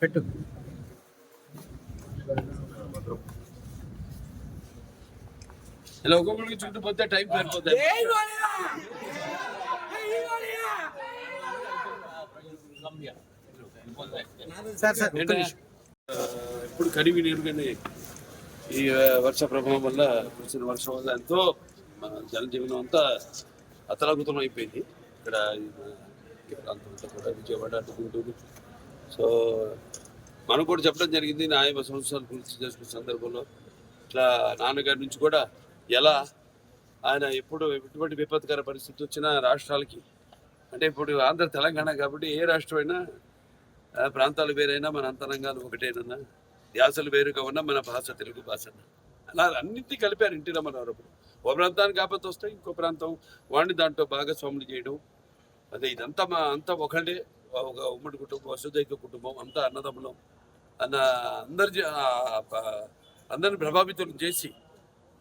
పెట్టు. ఇలా ఒక్కొక్కరికి చుట్టుపోతే టైం సరిపోతుంది. ఇప్పుడు కడివి నీరుగానే ఈ వర్ష ప్రభావం వల్ల కురిసిన వర్షం వల్ల ఎంతో జనజీవనం అంతా అతలాకుతలం అయిపోయింది. ఇక్కడ ఈ ప్రాంతం అంతా కూడా విజయవాడ గుంటూరు. సో మనం కూడా చెప్పడం జరిగింది. నా 50 సంవత్సరాలు పూర్తి చేసుకున్న సందర్భంలో ఇట్లా నాన్నగారి నుంచి కూడా ఎలా ఆయన ఎప్పుడు ఎటువంటి విపత్కర పరిస్థితి వచ్చినా రాష్ట్రాలకి, అంటే ఇప్పుడు ఆంధ్ర తెలంగాణ కాబట్టి ఏ రాష్ట్రమైనా ప్రాంతాలు వేరైనా మన అంతరంగాలు ఒకటేనన్నా, ధ్యాసలు వేరుగా ఉన్నా మన భాష తెలుగు భాష అలా అన్నింటినీ కలిపారు ఎన్టీ రామారావు. ఒక ప్రాంతానికి ఆపత్తి వస్తే ఇంకో ప్రాంతం వాడిని దాంట్లో భాగస్వాములు చేయడం, అదే ఇదంతా అంతా ఒకటే, ఒక ఉమ్మడి కుటుంబం, వసుదైక కుటుంబం, అంతా అన్నదమ్ములం అన్న అందరిని ప్రభావితం చేసి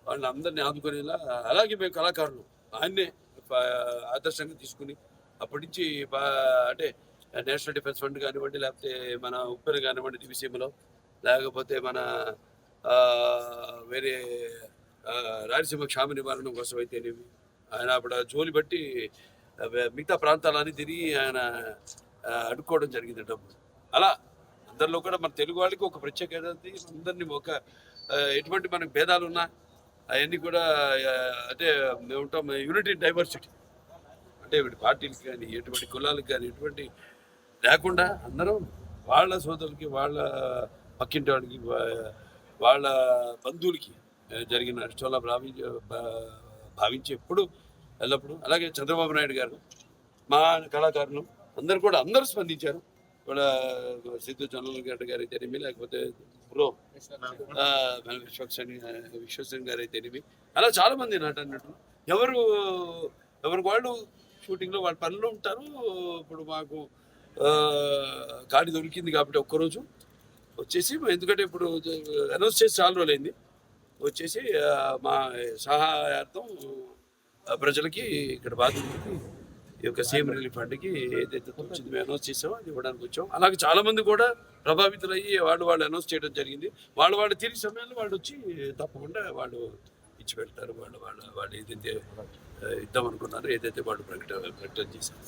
వాళ్ళని అందరినీ ఆదుకునేలా, అలాగే మేము కళాకారులు ఆయన్నే ఆదర్శంగా తీసుకుని అప్పటి నుంచి అంటే నేషనల్ డిఫెన్స్ ఫండ్ కానివ్వండి, లేకపోతే మన ఉప్పెన కానివ్వండి దివిసీమలో, లేకపోతే మన వేరే రాయలసీమ క్షామ నివారణ కోసం అయితేనేమి ఆయన అప్పుడు జోలి బట్టి మిగతా ప్రాంతాలన్నీ తిరిగి ఆయన అడుక్కోవడం జరిగింది డబ్బు. అలా అందరిలో కూడా మన తెలుగు వాళ్ళకి ఒక ప్రత్యేకత, అందరినీ ఒక ఎటువంటి మనకు భేదాలు ఉన్నా అవన్నీ కూడా అంటే మేము ఉంటాం యూనిటీ డైవర్సిటీ, అంటే పార్టీలకి కానీ ఎటువంటి కులాలకు కానీ ఎటువంటి లేకుండా అందరం వాళ్ళ సోదరులకి, వాళ్ళ పక్కింటి వాడికి, వాళ్ళ బంధువులకి జరిగిన నష్టంలా భావించి ఎప్పుడు ఎల్లప్పుడు. అలాగే చంద్రబాబు నాయుడు గారు, మా కళాకారులు అందరూ స్పందించారు. వాళ్ళ సిద్ధు చంద్రబాబు గారు అయితేనేమి, లేకపోతే బ్రో విశ్వసేన్ గారు అయితేనేమి, అలా చాలామంది నటులు ఎవరికి వాళ్ళు షూటింగ్లో వాళ్ళ పనులు ఉంటారు. ఇప్పుడు మాకు ఖాళీ దొరికింది కాబట్టి ఒక్కరోజు వచ్చేసి, ఎందుకంటే ఇప్పుడు అనౌన్స్ చేసి చాలా రోజులైంది, వచ్చేసి మా సహాయార్థం ప్రజలకి ఇక్కడ బాధితులకి ఈ యొక్క సీఎం రిలీఫ్ ఫండ్కి ఏదైతే వచ్చింది మేము అనౌన్స్ చేసామో అది ఇవ్వడానికి వచ్చాం. అలాగే చాలామంది కూడా ప్రభావితులయ్యి వాళ్ళు అనౌన్స్ చేయడం జరిగింది. వాళ్ళు తిరిగి సమయంలో వాళ్ళు వచ్చి తప్పకుండా వాళ్ళు ఇచ్చి పెడతారు. వాళ్ళు ఏదైతే ఇద్దామనుకున్నారో, ఏదైతే వాళ్ళు ప్రకటన చేశారు.